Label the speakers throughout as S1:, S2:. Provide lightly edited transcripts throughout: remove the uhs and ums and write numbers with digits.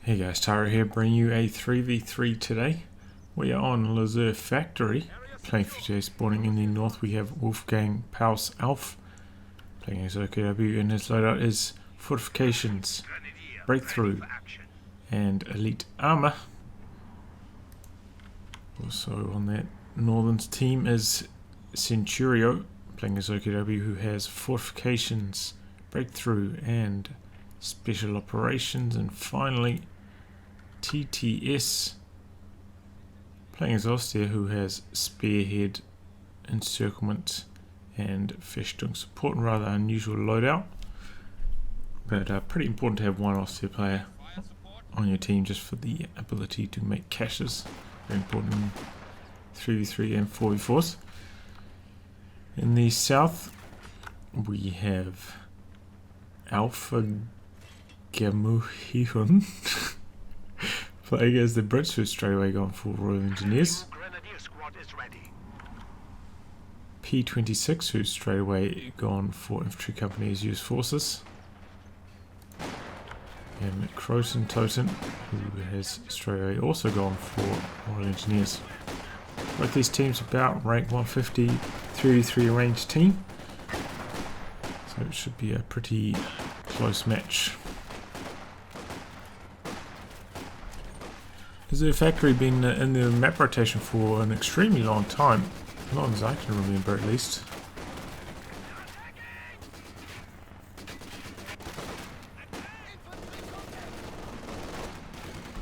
S1: Hey guys, Taro here, bringing you a 3v3 today. We are on Lazur Factory, playing for today. Spawning in the north we have Wolfgang, Paus, Alf, playing as OKW, and his loadout is Fortifications, Breakthrough, and Elite Armor. Also on that northern team is CENTURIO, playing as OKW, who has Fortifications, Breakthrough, and Special Operations, and finally TTS, playing as Ostia, who has Spearhead, Encirclement, and Festung support, and rather unusual loadout. But pretty important to have one Ostia player on your team just for the ability to make caches. Very important in 3v3 and 4v4s. In the south, we have Alphagummihuhn playing as the Brits, who straight away gone for Royal Engineers. P26, who's straight away gone for Infantry Company as US Forces. And Krotentoten, who has straight away also gone for Royal Engineers. Both these teams about rank 150, 3v3 arranged team. So it should be a pretty close match. Lazur Factory been in the map rotation for an extremely long time, as long as I can remember at least.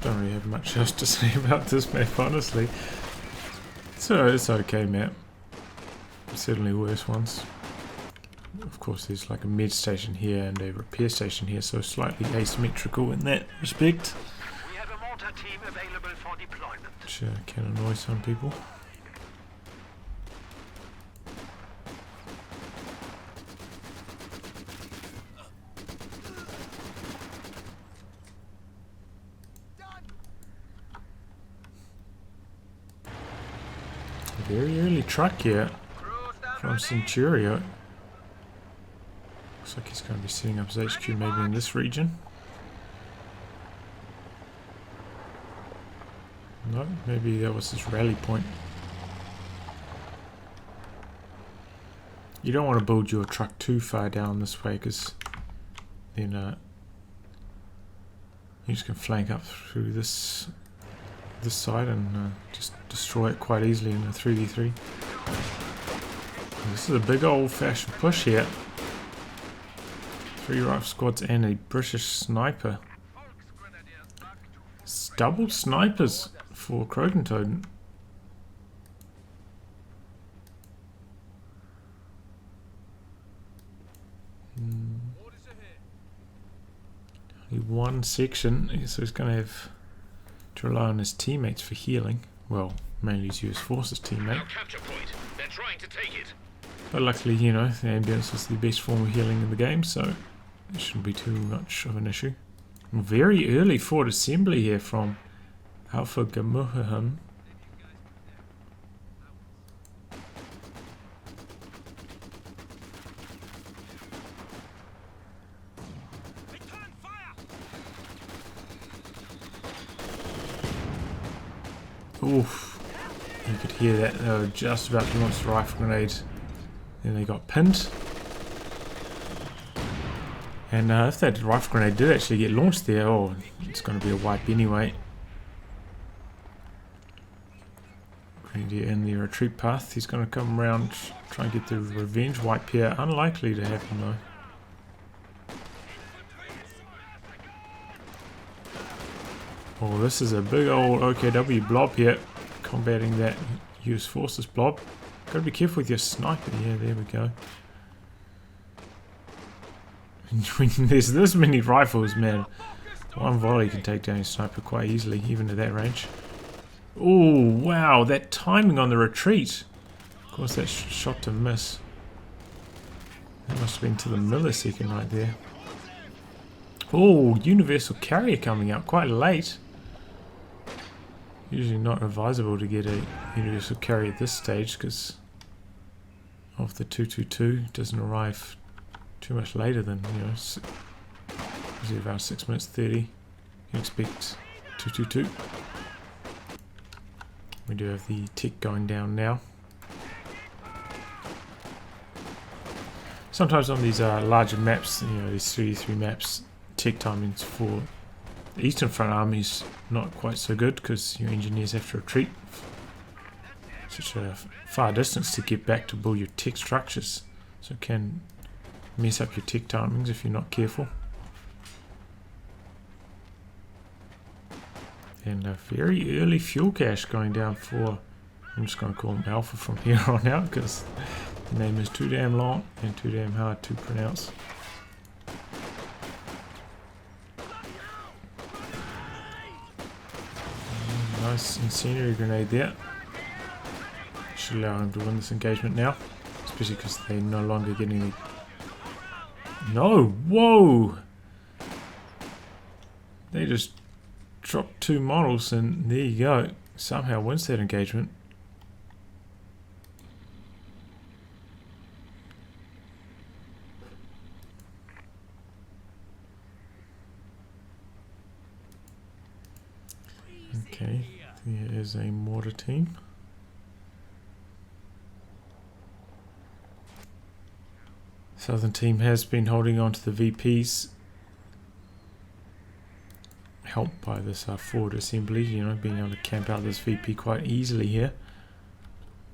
S1: Don't really have much else to say about this map, honestly. So it's okay map. Certainly worse ones. Of course there's like a med station here and a repair station here, so slightly asymmetrical in that respect.
S2: We have a mortar team available for deployment.
S1: Which can annoy some people. Very early truck here from CENTURIO. Looks like he's going to be setting up his HQ maybe in this region. No, maybe that was his rally point. You don't want to build your truck too far down this way, because then you just can flank up through this side and just destroy it quite easily in a 3v3. This is a big old-fashioned push here. 3 rifle squads and a British sniper. It's double snipers for Krotentoten. Only one section, so he's going to have to rely on his teammates for healing. Well, mainly his US Forces teammate.
S2: They're trying to take it.
S1: But luckily, you know, the ambulance is the best form of healing in the game, so it shouldn't be too much of an issue. Very early forward assembly here from Alphagummihuhn. Oof. You could hear that they were just about to launch the rifle grenade. Then they got pinned. And if that rifle grenade did actually get launched there, oh, it's going to be a wipe anyway. Grenadier in the retreat path. He's going to come around, try and get the revenge wipe here. Unlikely to happen though. Oh, this is a big old OKW blob here, combating that US Forces blob. Gotta be careful with your sniper. Yeah, there we go. When there's this many rifles, man, one volley can take down your sniper quite easily, even at that range. Oh, wow, that timing on the retreat. Of course, that shot to miss. That must have been to the millisecond right there. Oh, universal carrier coming out quite late. Usually not advisable to get a universal carrier at this stage because of the 222. It doesn't arrive too much later than, you know, is it about 6 minutes 30? You expect 222. We do have the tick going down now. Sometimes on these larger maps, these 3v3 maps, tick timings for the Eastern Front Army is not quite so good because your engineers have to retreat such a far distance to get back to build your tick structures, so it can mess up your tick timings if you're not careful. And a very early fuel cache going down for, I'm just going to call him Alpha from here on out because the name is too damn long and too damn hard to pronounce. Nice incendiary grenade there. Should allow him to win this engagement now, especially because they're no longer getting the... No! Whoa! They just dropped 2 models and there you go. Somehow wins that engagement. Okay, there is a mortar team. Southern team has been holding on to the VPs, helped by this forward assembly, being able to camp out this VP quite easily here.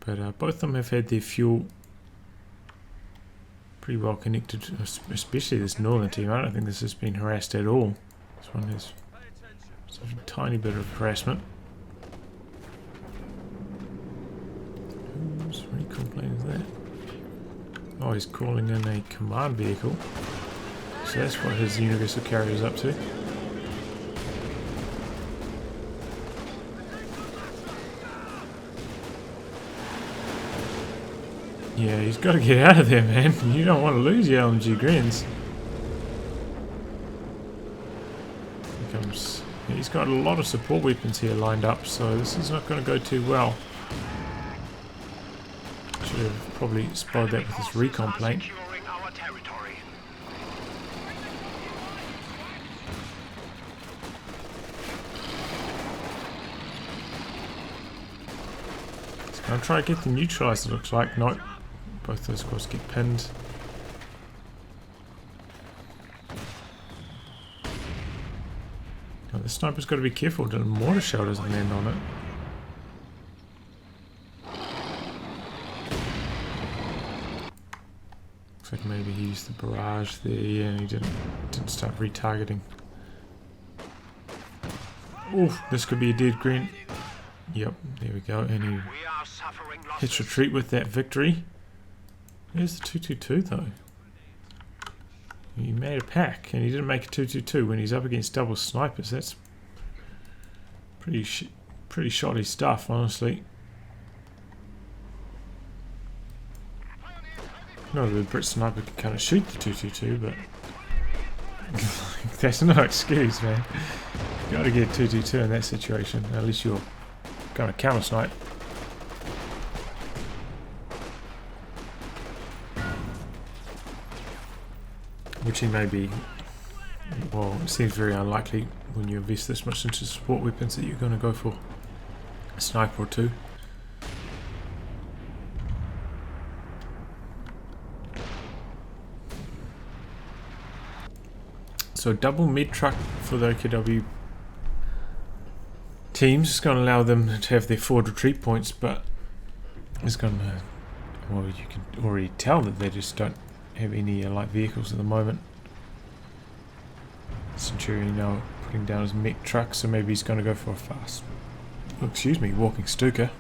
S1: But both of them have had their fuel pretty well connected, especially this northern team. I don't think this has been harassed at all. This one has a tiny bit of harassment. Whose recon plane is that? Oh, he's calling in a command vehicle. So that's what his universal carrier is up to. Yeah, he's got to get out of there, man. You don't want to lose your LMG Grens. Here comes... He's got a lot of support weapons here lined up, so this is not going to go too well. Should have probably spotted that with his recon plane. He's going to try to get them neutralized, it looks like. Nope. Both those squads get pinned. Now the sniper's got to be careful that the mortar shell doesn't land on it. Looks like maybe he used the barrage there, yeah, and he didn't start retargeting. Oof, this could be a dead Gren. Yep, there we go, and he hits retreat with that victory. Where's the 222 though? He made a pack and he didn't make a 222 when he's up against double snipers. That's pretty shoddy stuff, honestly. No, the Brit sniper can kind of shoot the 222, but that's no excuse, man. You got to get 222 in that situation, unless you're going to counter snipe. Which he may be, well, it seems very unlikely when you invest this much into support weapons that you're going to go for a sniper or two. So double mid truck for the OKW teams is going to allow them to have their forward retreat points, but it's going to, well, you can already tell that they just don't have any light vehicles at the moment. CENTURIO now putting down his mech truck, so maybe he's going to go for a fast, walking Stuka.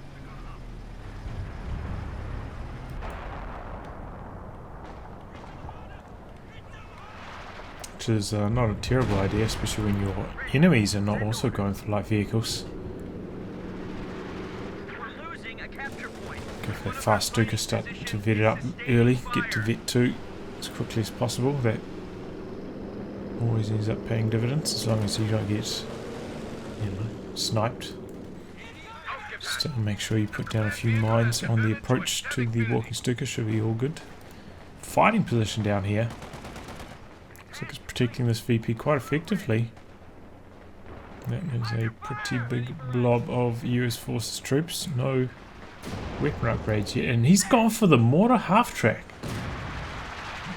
S1: Which is not a terrible idea, especially when your enemies are not also going for light vehicles. Go for that fast Stuka, start to vet it up early, get to vet 2 as quickly as possible. That always ends up paying dividends as long as you don't get, sniped. Just make sure you put down a few mines on the approach to the walking Stuka, should be all good. Fighting position down here. Looks like it's protecting this VP quite effectively. That is a pretty big blob of US Forces troops. No weapon upgrades yet. And he's gone for the mortar half-track.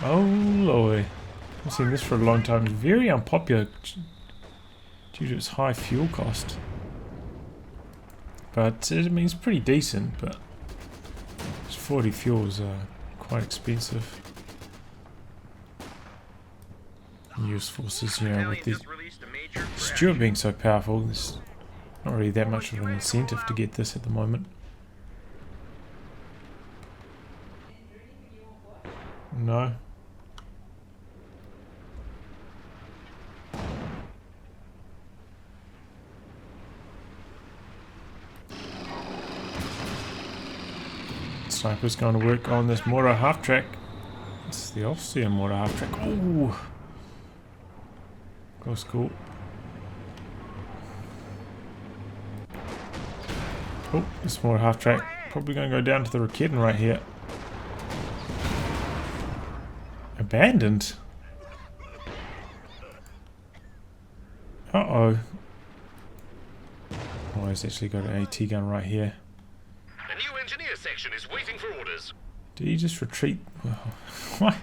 S1: Oh lord. I've seen this for a long time. It's very unpopular due to its high fuel cost. But I mean, it's pretty decent, but 40 fuels are quite expensive. US Forces, you know, with the Stuart being so powerful, there's not really that much of an incentive to get this at the moment. No. Sniper's going to work on this mortar half track. It's the Austrian mortar half track. Ooh. Close call. Oh, this mortar half track. Probably going to go down to the Krotentoten right here. Abandoned. Uh-oh. Oh, he's actually got an AT gun right here.
S2: The new engineer section is waiting for orders.
S1: Did he just retreat? Why?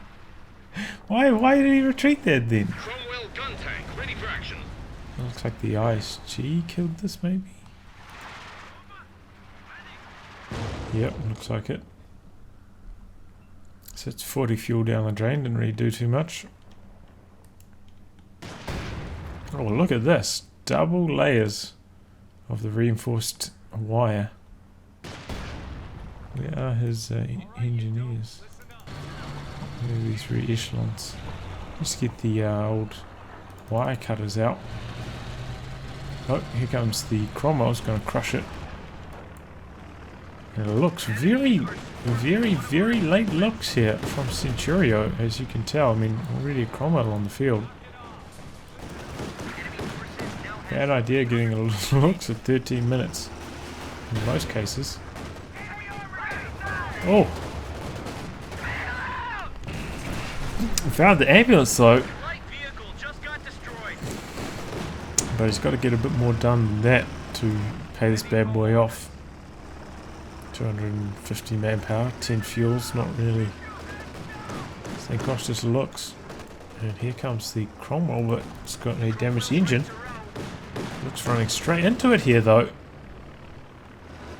S1: Why did he retreat there then?
S2: Cromwell gun tank ready for action.
S1: Looks like the ISG killed this maybe? Yep, looks like it. So it's 40 fuel down the drain, didn't really do too much. Oh, look at this. Double layers of the reinforced wire. Where are his engineers? Where are these three echelons? Let's get the old wire cutters out. Oh, here comes the Cromwell's going to crush it. And it looks very late looks here from Centurio, as you can tell. I mean, already a Cromwell on the field. Bad idea getting a looks at 13 minutes in most cases. Oh! We found the ambulance though. But he's got to get a bit more done than that to pay this bad boy off. 250 manpower, 10 fuels, not really. Thank gosh this looks. And here comes the Cromwell, but it's got a damaged engine. Looks running straight into it here though.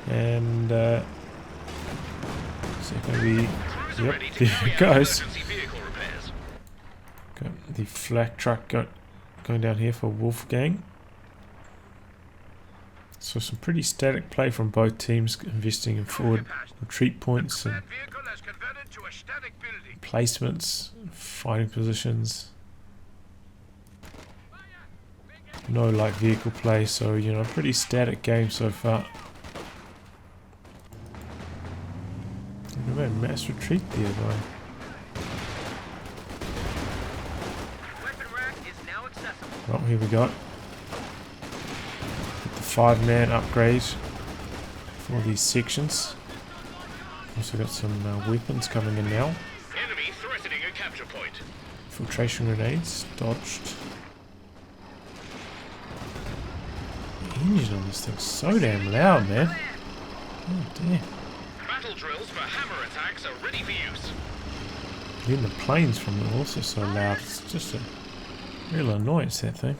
S1: And is it going to be... Yep, there it goes. Got the flak truck going down here for Wolfgang. So some pretty static play from both teams, investing in forward retreat points and placements, fighting positions. No light vehicle play, so you know, pretty static game so far. Look at that mass retreat there though. Oh, here we go. Get the 5-man upgrade for these sections. Also got some weapons coming in now.
S2: Enemy threatening a capture point.
S1: Filtration grenades dodged. The engine on this thing's so damn loud, man. Oh damn.
S2: Battle drills for hammer attacks are ready for use.
S1: Even the planes from it are also so loud. It's just a real annoyance, that thing.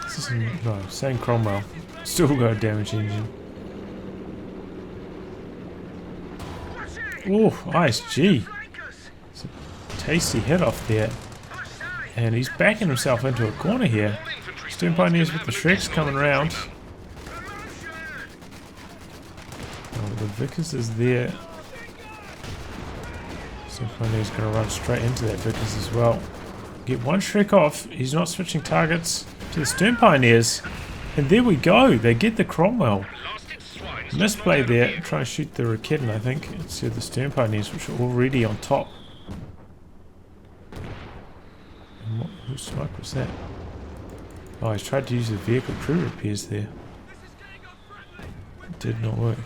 S1: This isn't... No, same Cromwell. Still got a damaged engine. Oh, ISG. It's a tasty hit off there. And he's backing himself into a corner here. Stern Pioneers with the Shreks coming around. Oh, the Vickers is there. Stern Pioneers going to run straight into that Vickers as well. Get one Shrek off. He's not switching targets to the Stern Pioneers. And there we go. They get the Cromwell. Misplay there. Trying to shoot the Krotentoten, I think, instead of the Stern Pioneers, which are already on top. Whose smoke was that? Oh, he's tried to use the vehicle crew repairs there. It did not work.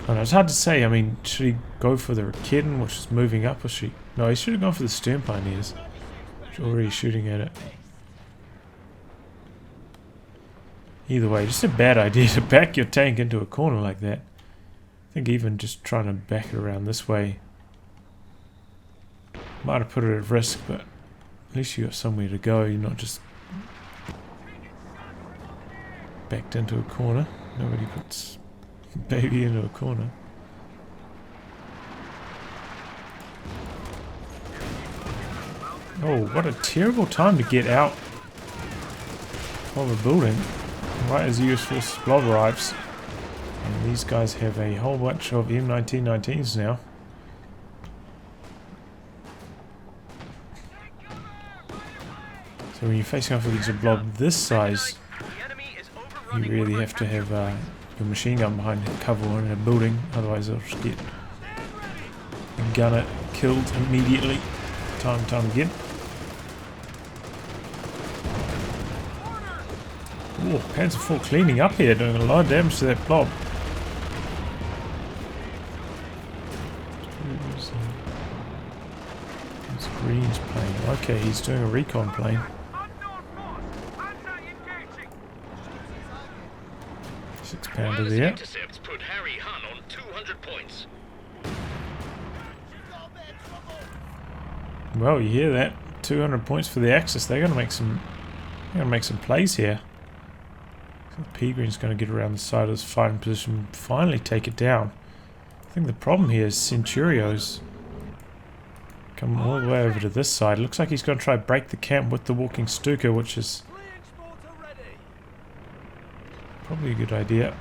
S1: I know, it's hard to say. I mean, should he go for the Raketen, which is moving up, or should he... No, he should have gone for the stern pioneers. He's already shooting at it. Either way, just a bad idea to back your tank into a corner like that. I think even just trying to back it around this way might have put it at risk, but at least you got somewhere to go. You're not just backed into a corner. Nobody puts baby into a corner. Oh, what a terrible time to get out of a building right as the US Forces Blob arrives. And these guys have a whole bunch of M1919s now. So when you're facing off against a blob this size, you really have to have your machine gun behind cover in a building, otherwise they'll just get a gunner killed immediately, time and time again. Oh, Panzer IV cleaning up here, doing a lot of damage to that blob. It's Green's plane. Okay, he's doing a recon plane. 6-pounder there.
S2: Intercepts put Harry Hun on 200 points.
S1: Well, you hear that? 200 points for the Axis. They're going to make some. They're going to make some plays here. So P Green's going to get around the side of this fighting position, finally take it down. I think the problem here is Centurio's come all the way over to this side. Looks like he's going to try to break the camp with the walking Stuka, which is probably a good idea.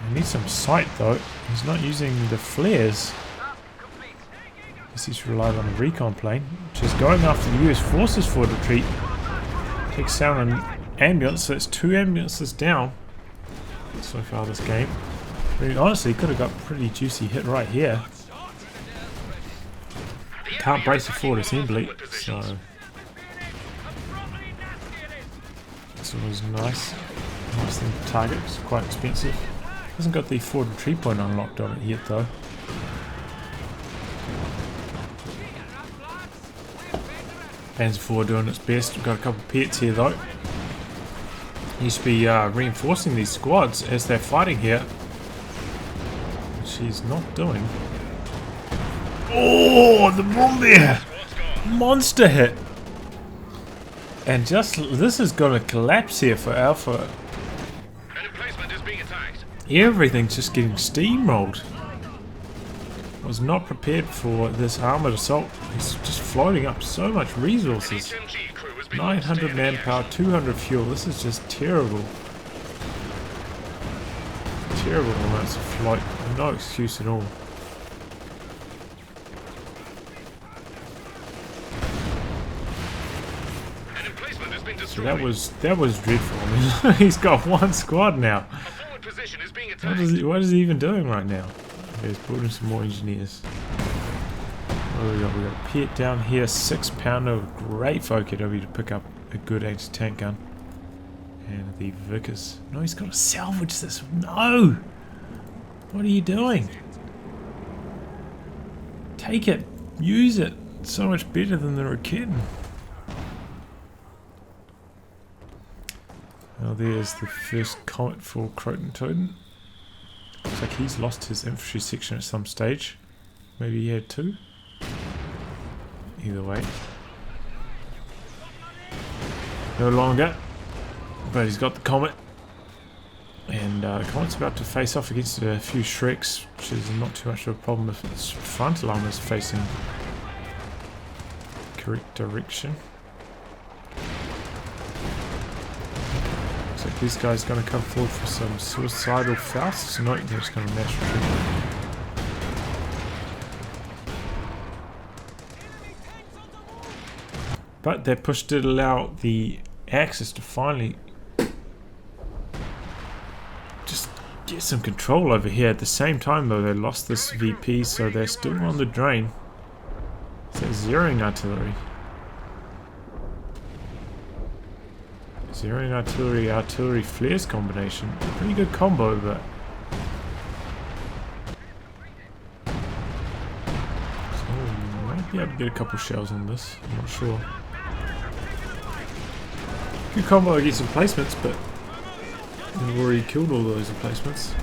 S1: He needs some sight though. He's not using the flares. Guess he's relied on the recon plane, which is going after the US forces for retreat. Takes down an ambulance, so it's 2 ambulances down so far this game. I mean, honestly, could have got a pretty juicy hit right here. Can't brace a forward assembly, so this was nice. Nice thing to target. It's quite expensive. Hasn't got the forward retreat point unlocked on it yet though. Panzer IV doing its best. We've got a couple of pets here though. Needs to be reinforcing these squads as they're fighting here. Which he's not doing. Oh, the Bomber! Monster hit! And just this is gonna collapse here for Alpha.
S2: An emplacement is being attacked.
S1: Everything's just getting steamrolled. Was not prepared for this armoured assault. He's just floating up so much resources. 900 manpower, 200 fuel. This is just terrible. Terrible amounts of flight. No excuse at all. So that was dreadful. I mean, he's got one squad now. What is he even doing right now? Okay, he's building some more engineers. Oh, we got a pit down here, 6-pounder, great focus to pick up a good anti-tank gun. And the Vickers. No, he's got to salvage this. No! What are you doing? Take it. Use it. It's so much better than the Raketen. Well, there's the first comet for Krotentoten. Looks like he's lost his infantry section at some stage. Maybe he had 2. Either way. No longer. But he's got the comet. And the comet's about to face off against a few Shreks, which is not too much of a problem if its front line is facing the correct direction. Looks like this guy's going to come forward for some suicidal Fausts. No, they're just going to mash retreat. But that push did allow the Axis to finally just get some control over here. At the same time though, they lost this VP, so they're still on the drain. So zeroing artillery. Zeroing artillery, artillery flares combination. Pretty good combo, but Oh, might be able to get a couple shells on this. I'm not sure. Good combo to get some placements, but we've already killed all those emplacements.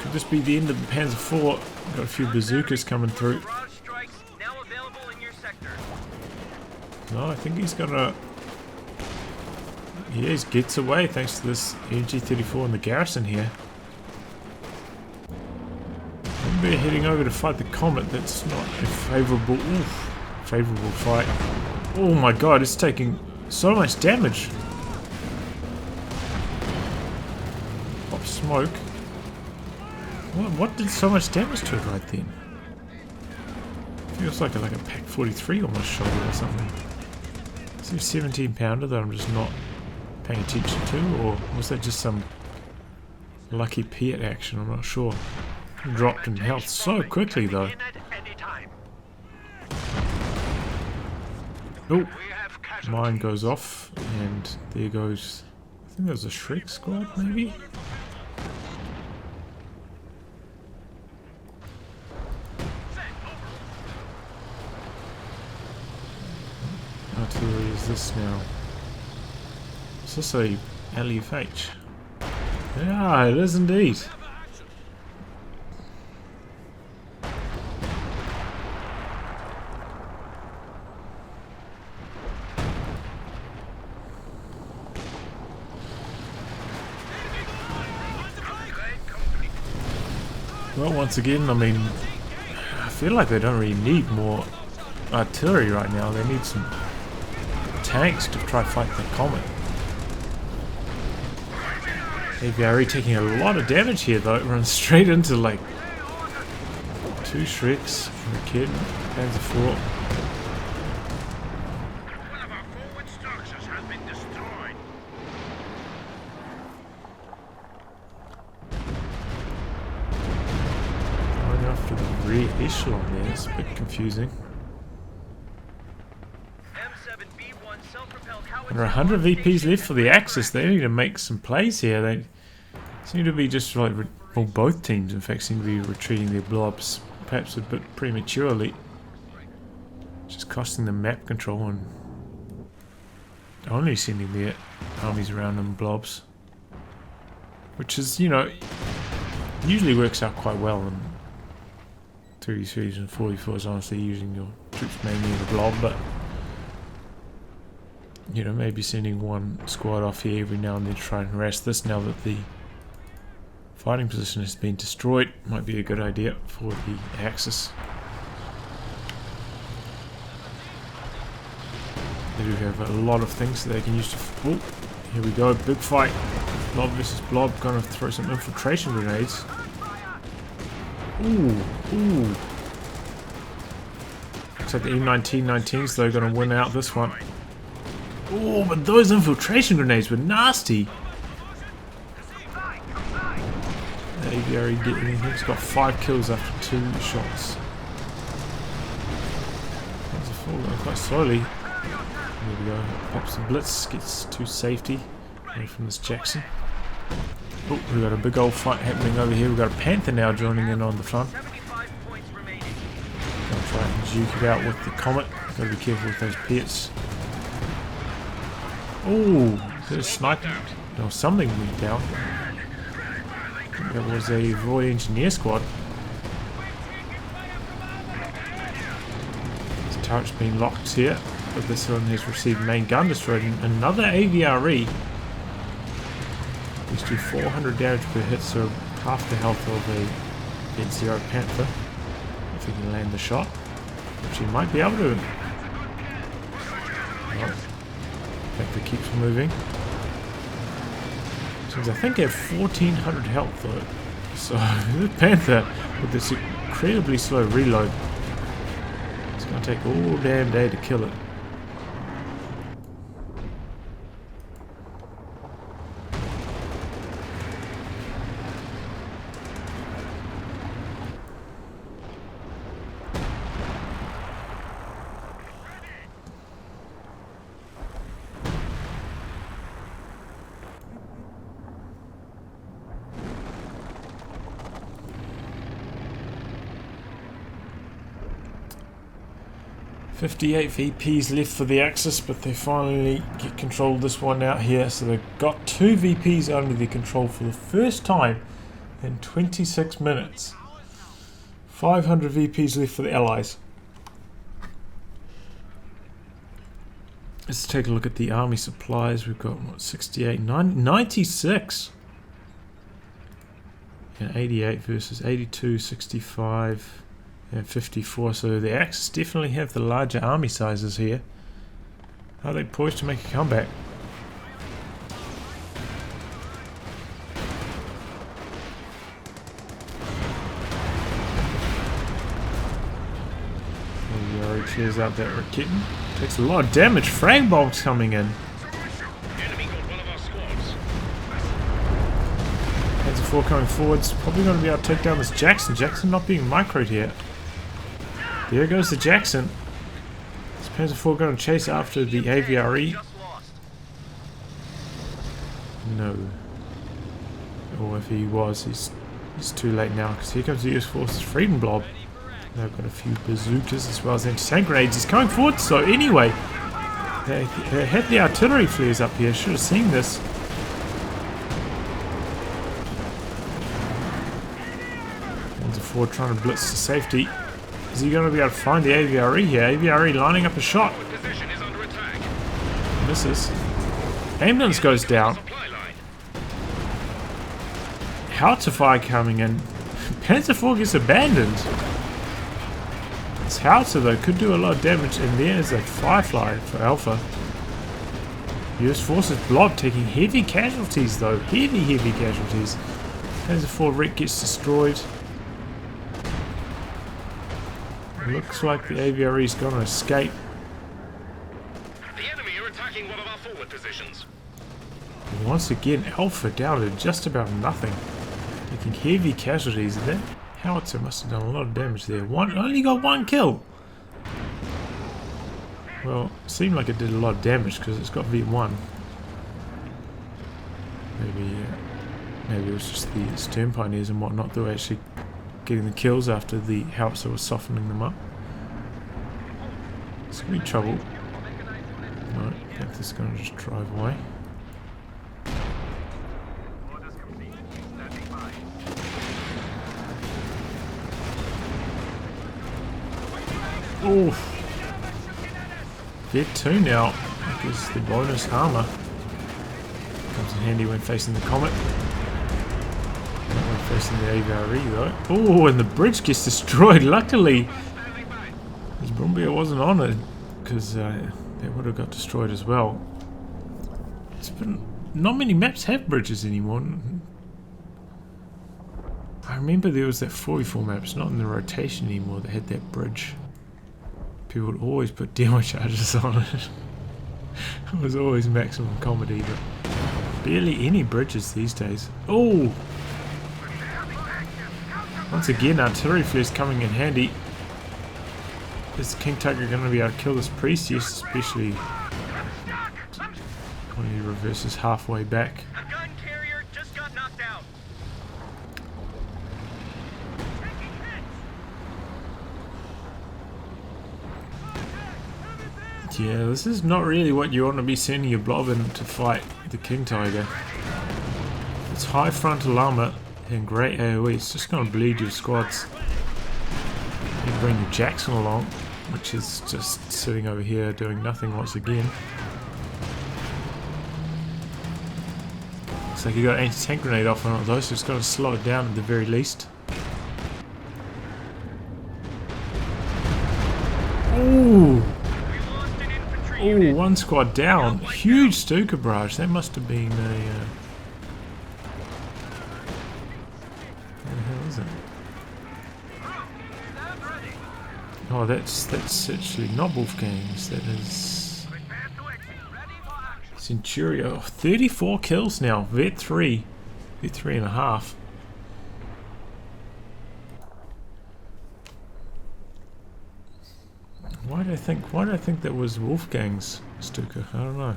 S1: Could this be the end of the Panzer IV? Got a few bazookas coming through. No, I think he's gonna... Yeah, he gets away thanks to this MG34 in the garrison here. Maybe they're heading over to fight the Comet. That's not a favourable fight. Oh my god, it's taking so much damage. Pop smoke. What did so much damage to it right then? Feels like a Pack 43 almost shot it or something. Is it a 17 pounder that I'm just not paying attention to, or was that just some lucky Piat action? I'm not sure. Dropped in health so quickly though. Oh, mine goes off, and there goes. I think that was a Shrek squad, maybe. Artillery is this now? Is this a LFH? Yeah, it is indeed. Well, once again, I mean, I feel like they don't really need more artillery right now. They need some tanks to try fight the Comet. AVRE taking a lot of damage here though. It runs straight into like 2 Shreks from a kid, Panzer IV.
S2: One of our forward structures has been destroyed.
S1: Going after the rear echelon there, it's a bit confusing. There are 100 VPs left for the Axis. They need to make some plays here. They seem to be just like, well, both teams in fact seem to be retreating their blobs, perhaps a bit prematurely. Just costing them map control and only sending their armies around in blobs. Which is, you know, usually works out quite well in 33s and 44s, honestly, using your troops mainly in a blob, but you know, maybe sending one squad off here every now and then to try and harass this now that the fighting position has been destroyed might be a good idea for the Axis. They do have a lot of things that they can use to... Oh, here we go, big fight. Blob versus Blob, gonna throw some infiltration grenades. Ooh, ooh. Looks like the M1919s though gonna win out this one. Oh, but those infiltration grenades were nasty. AVRE getting in here. He's got 5 kills after 2 shots. That's a fall going quite slowly. There we go. Pops the blitz, gets to safety away from this Jackson. Oh, we've got a big old fight happening over here. We've got a Panther now joining in on the front. Gonna try and juke it out with the Comet. Gotta be careful with those pits. Oh, there's a sniper. No, something went down. That was a Void Engineer squad. This turret's been locked here, but this one has received main gun destroyed. And another AVRE. These do 400 damage per hit, so half the health of a Net Zero Panther. If he can land the shot, which he might be able to. Oh. Panther keeps moving. Since I think they have 1400 health though. So the Panther with this incredibly slow reload, it's going to take all damn day to kill it. 58 VPs left for the Axis, but they finally get control of this one out here. So they've got 2 VPs under their control for the first time in 26 minutes. 500 VPs left for the Allies. Let's take a look at the army supplies. We've got what, 68, 96 and 88 versus 82, 65 and 54. So the Axis definitely have the larger army sizes here. Are they poised to make a comeback? Clears out that Raketten. Takes a lot of damage. Frag bombs coming in.
S2: Enemy got one of our squads.
S1: Panzer IV coming forwards. Probably going to be able to take down this Jackson. Jackson not being microed here. There goes the Jackson. Is Panzer IV going to chase after the AVRE? No. Or if he was, he's too late now, because here comes the US Forces Freedom Blob. They've got a few bazookas as well as anti-tank grenades. He's coming forward, so anyway, they had the artillery flares up here. Should have seen this. Panzer IV trying to blitz to safety. Is he going to be able to find the AVRE here? AVRE lining up a shot.
S2: Position is under attack.
S1: Misses. Ambulance goes down. Howitzer fire coming in. Panzer IV gets abandoned. This howitzer though could do a lot of damage, and there's a Firefly for Alpha. US Forces Blob taking heavy casualties though. Heavy casualties. Panzer IV wreck gets destroyed. Looks like the AVRE is going to escape.
S2: The enemy are attacking one of our forward positions.
S1: Once again, Alpha down to just about nothing. Taking heavy casualties. That howitzer must have done a lot of damage there. Only got 1 kill. Well, seemed like it did a lot of damage because it's got V1. Maybe it was just the Stern Pioneers and whatnot that were actually getting the kills after the howitzer was softening them up. It's going to be trouble. No, I think this is going to just drive away. Oof. Vet 2 now. I guess the bonus armor comes in handy when facing the Comet. Not when facing the AVRE though. Oh, and the bridge gets destroyed. Luckily, his Brumbier wasn't on it, because they would have got destroyed as well. Not many maps have bridges anymore. I remember there was that 44 map. It's not in the rotation anymore that had that bridge. People would always put demo charges on it. It was always maximum comedy, but barely any bridges these days. Oh! Once again, artillery flares coming in handy. Is King Tugger going to be able to kill this priest? Yes, especially when he reverses halfway back.
S2: A gun carrier just got knocked out.
S1: Yeah, this is not really what you want to be sending your blob in to fight the King Tiger. It's high frontal armor and great AoE. It's just going to bleed your squads. You can bring your Jackson along, which is just sitting over here doing nothing once again. Looks like you got an anti-tank grenade off on those, so it's going to slow it down at the very least. Ooh! Oh, 1 squad down. Huge Stuka barrage. That must have been a... what the hell is it? Oh, that's actually not Wolfgang's. That is... CENTURIO. 34 kills now. Vet 3. Vet 3.5. Why do I think that was Wolfgang's Stuka? I don't know.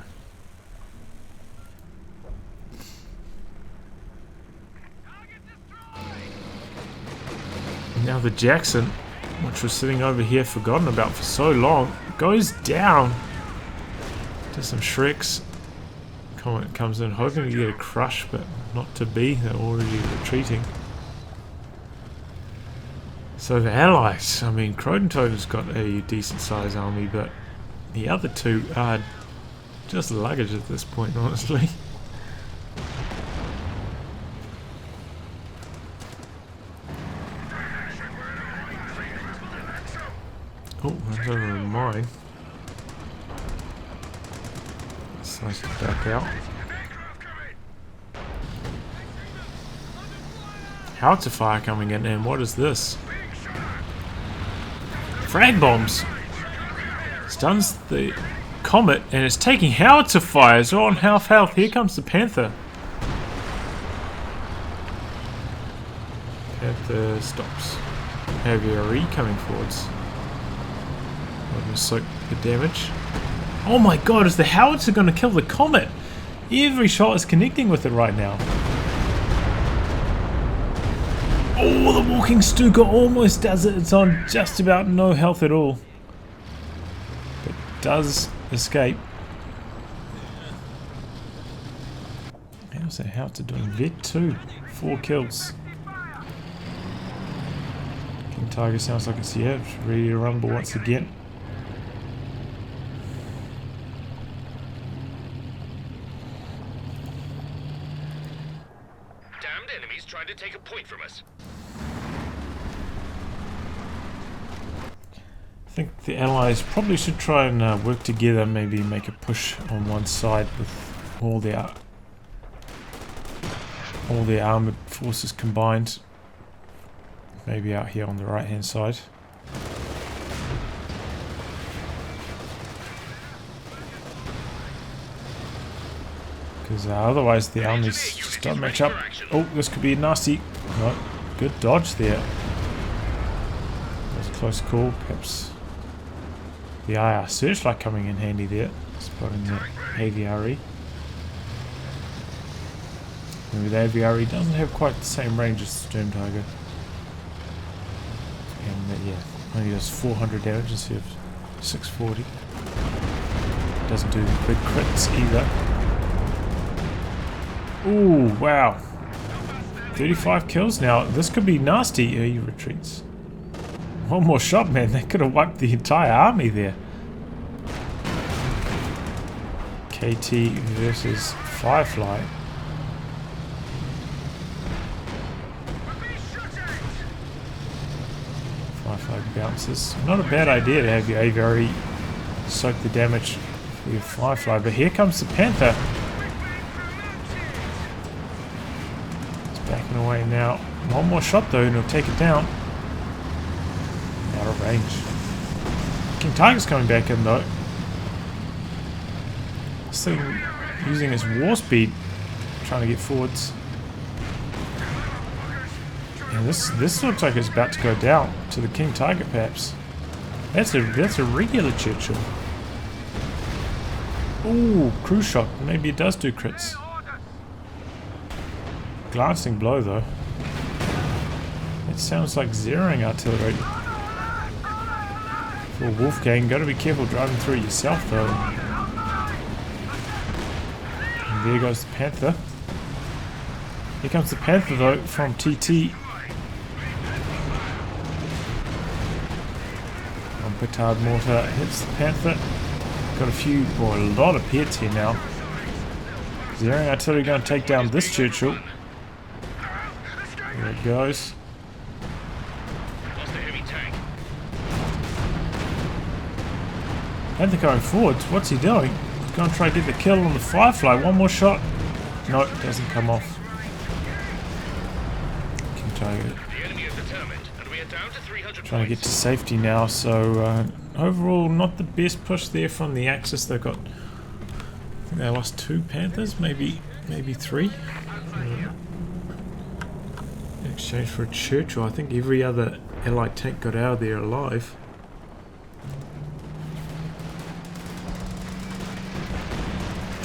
S1: Now the Jackson, which was sitting over here forgotten about for so long, goes down. Just some Shreks. Comet comes in hoping to get a crush, but not to be. They're already retreating. So the allies, I mean, Krotentoten's got a decent sized army, but the other two are just luggage at this point, honestly. Oh, runs over a mine. Decides to back out. Howitzer fire coming in, and what is this? Frag bombs! Stuns the Comet, and it's taking howitzer fires. They're on half health. Here comes the Panther. Panther stops. Heavy coming forwards. I'm going to soak the damage. Oh my god, is the howitzer going to kill the Comet? Every shot is connecting with it right now. Oh, the walking Stuka almost does it. It's on just about no health at all. But does escape. How's that howitzer doing? Vet 2. 4 kills. King Tiger sounds like it's ready to rumble once again.
S2: Damned enemies trying to take a point from us.
S1: I think the allies probably should try and work together, maybe make a push on one side with all their armored forces combined. Maybe out here on the right hand side. Because otherwise the armies just don't match up. Oh, this could be nasty. No, good dodge there. That was a close call, perhaps. The IR searchlight coming in handy there, spotting the aviary. Maybe the aviary doesn't have quite the same range as the Storm Tiger. And yeah, only does 400 damage instead of 640. Doesn't do the big crits either. Ooh, wow. 35 kills now. This could be nasty. He retreats. One more shot, man. They could have wiped the entire army there. KT versus Firefly. Firefly bounces. Not a bad idea to have your aviary soak the damage for your Firefly, but here comes the Panther. It's backing away now. One more shot though, and he'll take it down. Out of range. King Tiger's coming back in though. This thing using his war speed, trying to get forwards. And this looks like it's about to go down to the King Tiger perhaps. That's a regular Churchill. Ooh, cruise shot. Maybe it does do crits. Glancing blow though. It sounds like zeroing artillery. For Wolfgang, gotta be careful driving through it yourself though. And there goes the Panther. Here comes the Panther though from TT. Petard mortar hits the Panther. Got a lot of hits here now. Zeroing artillery going to take down this Churchill. There it goes. Panther going forwards. What's he doing? He's going to try to get the kill on the Firefly. One more shot. No, it doesn't come off. King Tiger. Trying to get to safety now, so overall not the best push there from the Axis. They've got, I think they lost 2 Panthers, maybe 3. In exchange for a Churchill. I think every other Allied tank got out of there alive.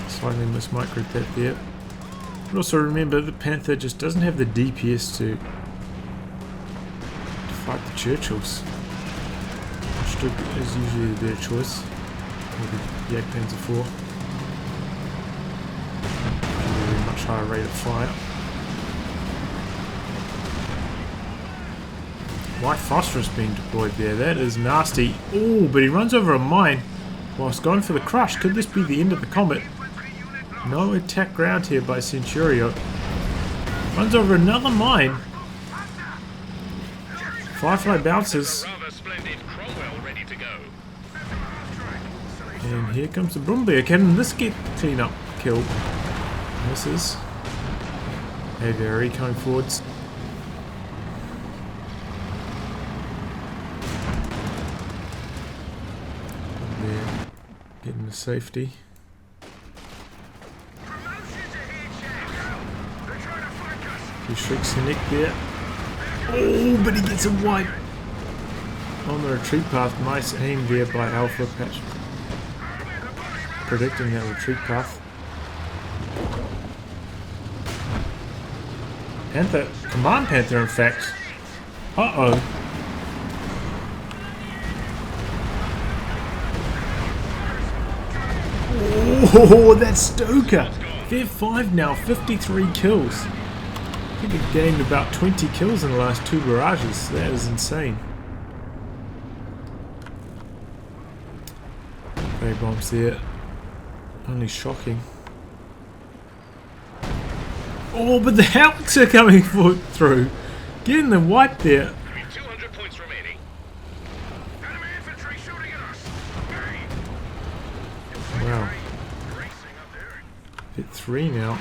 S1: Slightly mismicroed that there. But also remember, the Panther just doesn't have the DPS to fight the Churchills. Stück is usually the better choice. Or the Jagdpanzer 4. Usually a much higher rate of fire. White phosphorus being deployed there. That is nasty. Oh, but he runs over a mine whilst going for the crush. Could this be the end of the combat? No attack ground here by Centurio. Runs over another mine. Firefly bounces. And here comes the Brumbeer. Can this get clean up kill? Misses. Aviary coming forwards. There, getting to safety. He shrinks the neck there. Oh, but he gets a wipe on the retreat path. Nice aim there by Alpha Patch. Predicting that retreat path. Panther, Command Panther in fact. Uh-oh. Oh, that's Stoker. They're 5 now, 53 kills. I think he gained about 20 kills in the last 2 barrages. That is insane. Ray bombs there. Only shocking. Oh, but the howitzer coming through. Getting the wipe there.
S2: 200 points remaining. Enemy infantry shooting at us.
S1: Wow. Hit 3 now.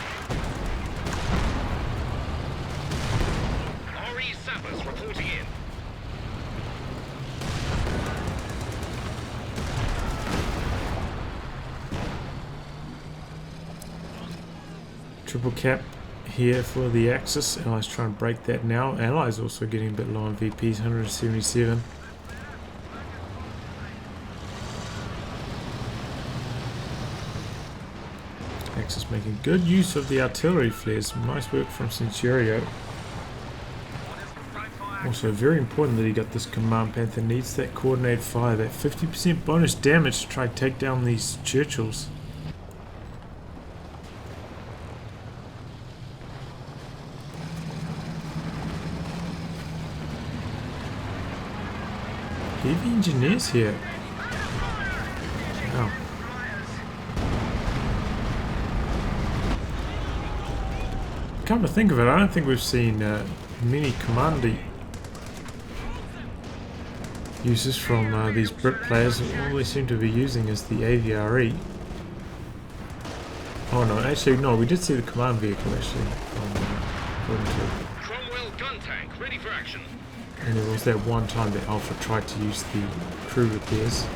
S2: RE sappers reporting in.
S1: Triple cap here for the Axis. Allies trying to break that now. Allies also getting a bit low on VPs, 177. Axis making good use of the artillery flares. Nice work from Centurio. Also very important that he got this Command Panther. Needs that coordinated fire, that 50% bonus damage to try to take down these Churchills. Heavy engineers here. Wow. Come to think of it, I don't think we've seen many commander uses from these Brit players. All they seem to be using is the AVRE. Oh no, actually no, we did see the command vehicle actually on Krotentoten.
S2: Cromwell gun tank ready for action.
S1: And there was that one time that Alpha tried to use the crew repairs.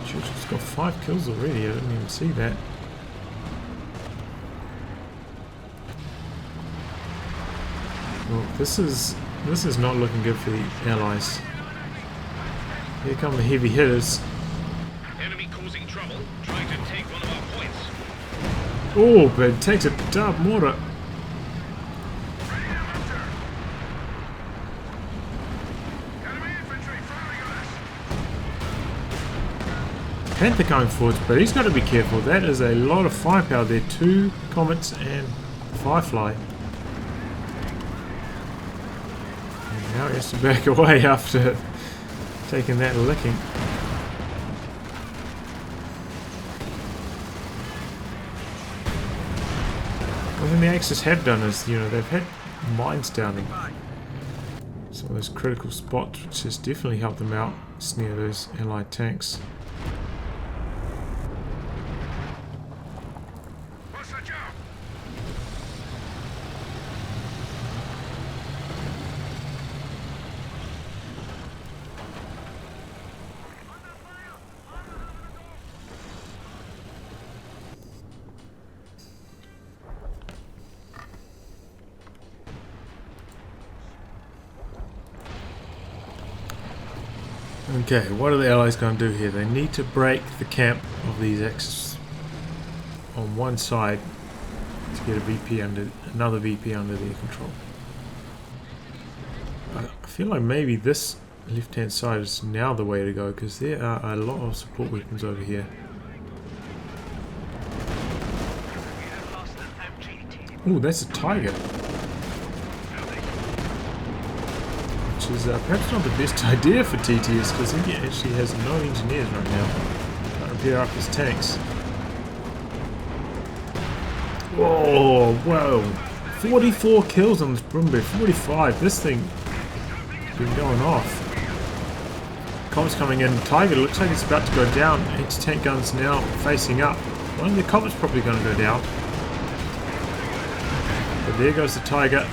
S1: Churchill's got 5 kills already, I didn't even see that. Well, this is not looking good for the Allies. Here come the heavy hitters.
S2: Enemy causing trouble, trying to take one of our points.
S1: Oh, but it takes a dark mortar. Panther going forwards, but he's got to be careful. That is a lot of firepower there. 2 Comets and Firefly. And now he has to back away after taking that licking. One thing the Axis have done is, you know, they've had mines down in some of those critical spots, which has definitely helped them out near those Allied tanks. Okay, what are the Allies going to do here? They need to break the camp of these Axis on one side to get a VP under, another VP under their control. feel like maybe this left hand side is now the way to go, because there are a lot of support weapons over here. Oh, that's a tiger. Which is perhaps not the best idea for TTS, because he actually has no engineers right now. Can't repair up his tanks. Whoa, whoa. 44 kills on this Brumby, 45. This thing has been going off. Comet's coming in. Tiger looks like it's about to go down. Anti-tank guns now facing up. One of the Comet's probably going to go down. But there goes the Tiger.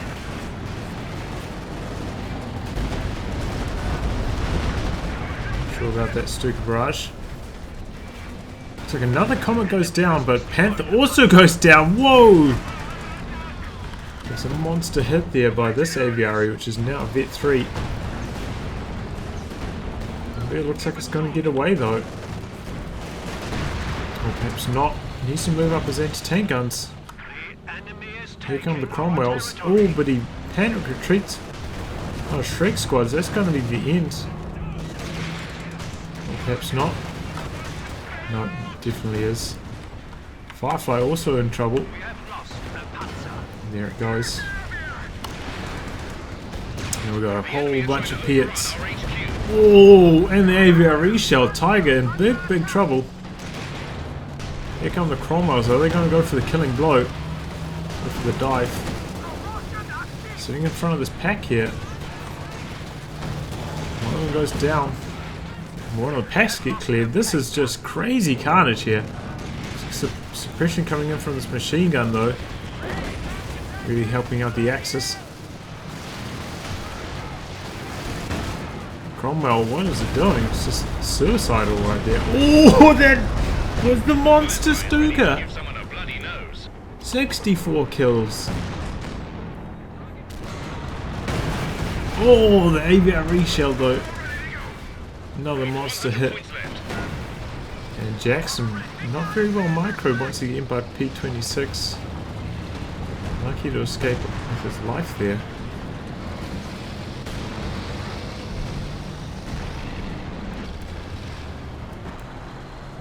S1: Not sure about that Stuka barrage. Looks like another Comet goes down, but Panther also goes down. Whoa! There's a monster hit there by this aviary, which is now Vet 3. It looks like it's going to get away though. Or perhaps not. He needs to move up his anti-tank guns. Here come the Cromwells. Oh, but he panic retreats. Oh, Shrek squads. That's going to be the end. Or perhaps not. No, it definitely is. Firefly also in trouble. There it goes. And we've got a whole bunch of Piets. Oh, and the aviary shell. Tiger in big, big trouble. Here come the Cromwells. Are they going to go for the killing blow? Go for the dive. Sitting in front of this pack here. One of them goes down. One of the packs get cleared. This is just crazy carnage here. Suppression coming in from this machine gun though. Really helping out the Axis. Cromwell, what is it doing? It's just suicidal right there. Oh, that was the monster Stuka! 64 kills. Oh, the aviary shell though. Another monster hit. And Jackson, not very well micro once again by P26. Lucky to escape with his life there.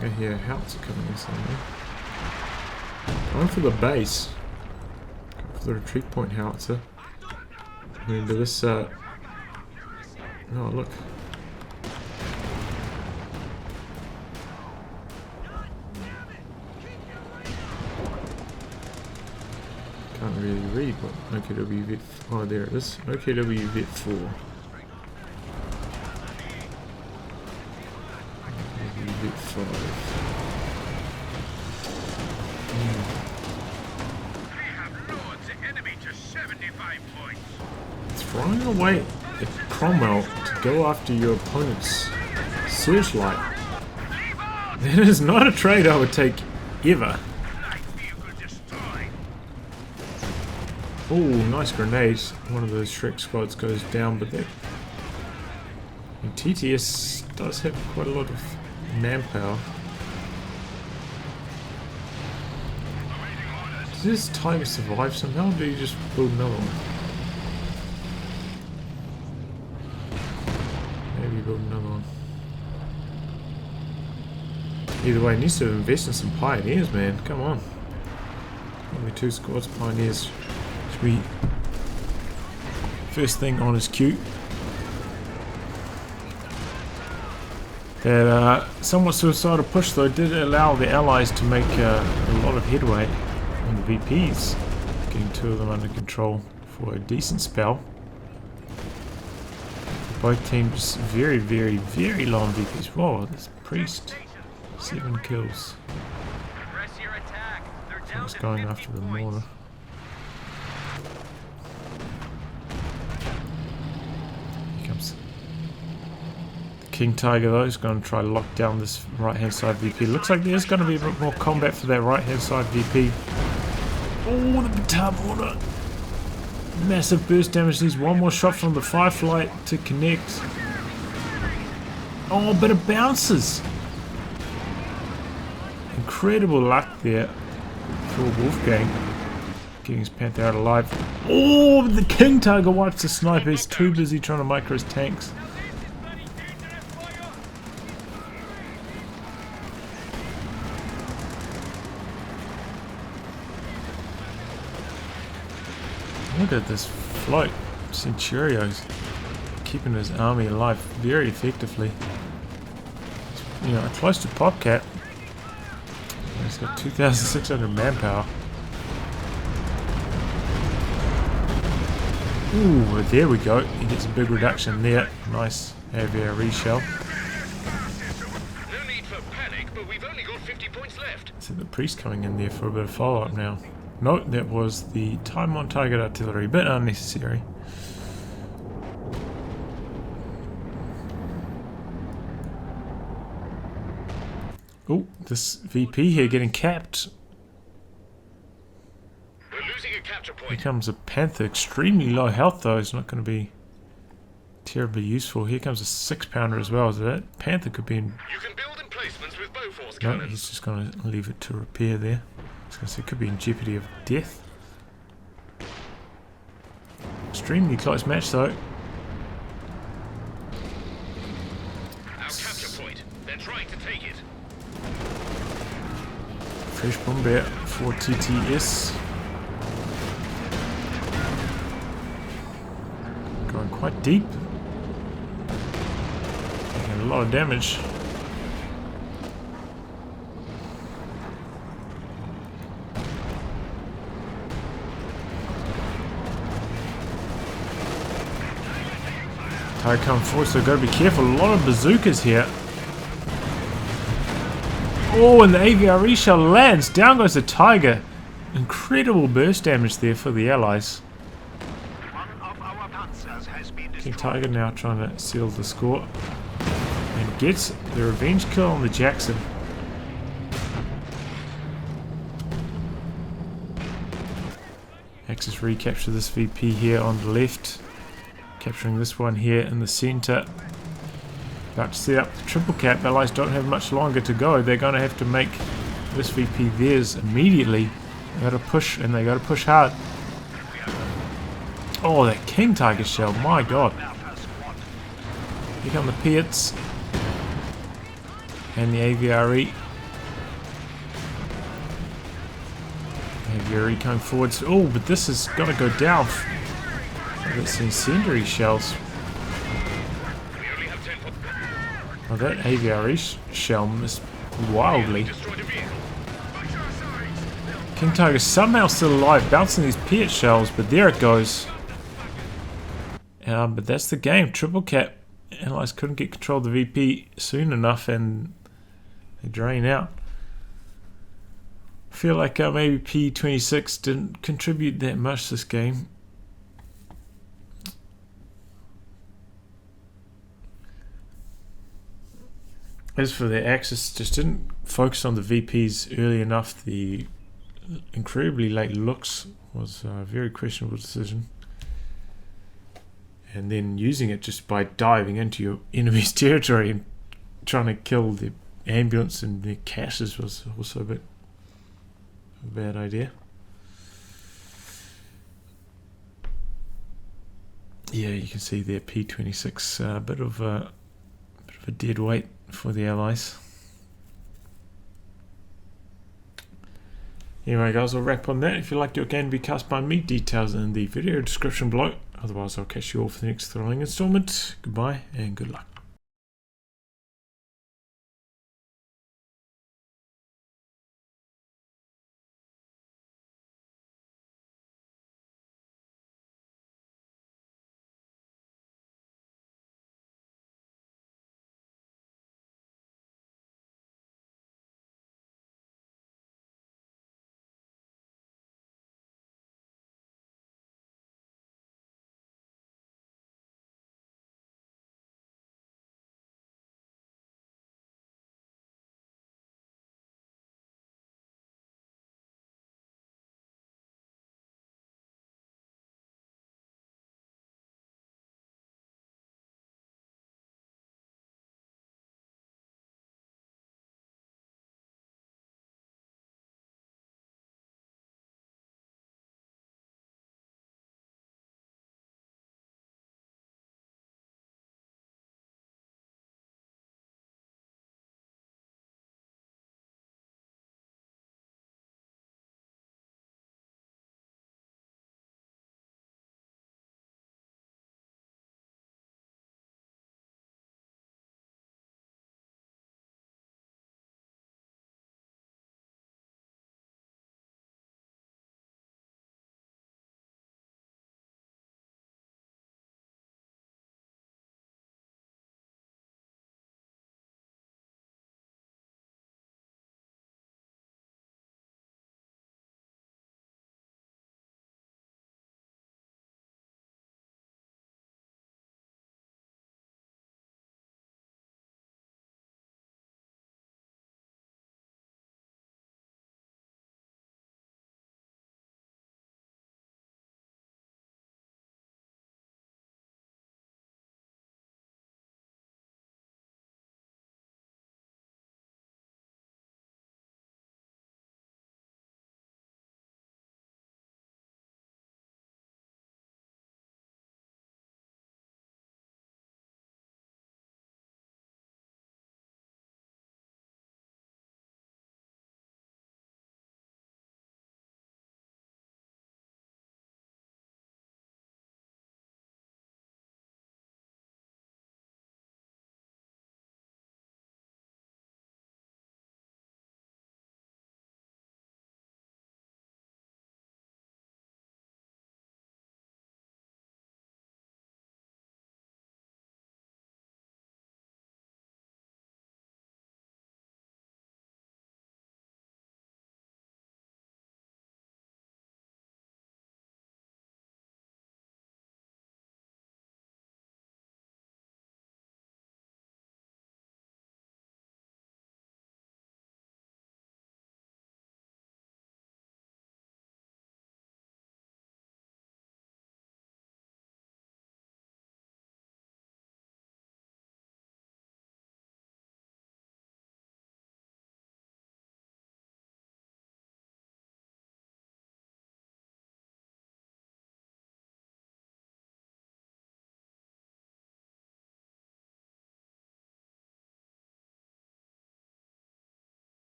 S1: I hear Howitzer coming in somewhere. Going for the base. Going for the retreat point Howitzer. Remember this, oh look. Can't really read what OKW Vet. Oh, there it is. OKW Vet 4. OKW Vet 5. Throwing away a Cromwell to go after your opponent's searchlight. That is not a trade I would take ever. Oh, nice grenade. One of those Shrek squads goes down, but that and TTS does have quite a lot of manpower. Does this Tiger survive somehow, or do you just build another one? Maybe build another one. Either way, he needs to invest in some pioneers, man. Come on. Only 2 squads of pioneers. Should be first thing on his queue. That somewhat suicidal push though did allow the allies to make a lot of headway on the VPs, getting 2 of them under control for a decent spell. Both teams very, very, very low on VPs. Whoa, this priest, 7 kills. He's going after the mortar. Here comes King Tiger though. He's going to try to lock down this right hand side VP. Looks like there's going to be a bit more combat for that right hand side VP. Oh, the baton mortar. Massive burst damage. Needs one more shot from the Firefly to connect. Oh, but it bounces. Incredible luck there for Wolfgang. getting his Panther out alive. Oh, the King Tiger wipes the sniper. He's too busy trying to micro his tanks. Look at this float. Centurio's keeping his army alive very effectively. You know, close to Popcat. He's got 2,600 manpower. Ooh, there we go. He gets a big reduction there. Nice AVRE shell.
S2: No need for panic, but we've only got 50 points left.
S1: So the priest coming in there for a bit of follow-up now. No, that was the time on target artillery. A bit unnecessary. Oh, this VP here getting capped.
S2: We're losing a capture
S1: Here
S2: point.
S1: comes a Panther. Extremely low health though. It's not going to be terribly useful. Here comes a 6-pounder as well. So that Panther could be in...
S2: You can build emplacements with Bofors
S1: No,
S2: cannons.
S1: he's just going to leave it to repair there. I was going to say, could be in jeopardy of death. Extremely close match though.
S2: Our capture point. They're trying to take it.
S1: Fresh bomber for TTS. Going quite deep. Taking a lot of damage. Tiger come forward, so gotta be careful. A lot of bazookas here. Oh, and the AVRE shell lands. Down goes the Tiger. Incredible burst damage there for the Allies. King Tiger now trying to seal the score. And gets the revenge kill on the Jackson. Axis recapture this VP here on the left. Capturing this one here in the center. About to set up the triple cap. Allies don't have much longer to go. They're going to have to make this VP theirs immediately. They got to push, and they got to push hard. Oh, that King Tiger shell! My God! Here come the Piats and the AVRE. AVRE coming forwards. Oh, but this is going to go down. That's incendiary shells. Oh, that AVRE shell missed wildly. King Tiger somehow still alive, bouncing these Piat shells, but there it goes. But that's the game. Triple cap. Allies couldn't get control of the VP soon enough, and they drain out. I feel like maybe P26 didn't contribute that much this game. As for the Axis, just didn't focus on the VPs early enough. The incredibly late looks was a very questionable decision. And then using it just by diving into your enemy's territory and trying to kill the ambulance and their caches was also a bit of a bad idea. Yeah, you can see there P26, a bit of a dead weight for the Allies. Anyway guys, I'll wrap on that. If you liked your game to be cast by me, details in the video description below. Otherwise I'll catch you all for the next thrilling installment. Goodbye and good luck.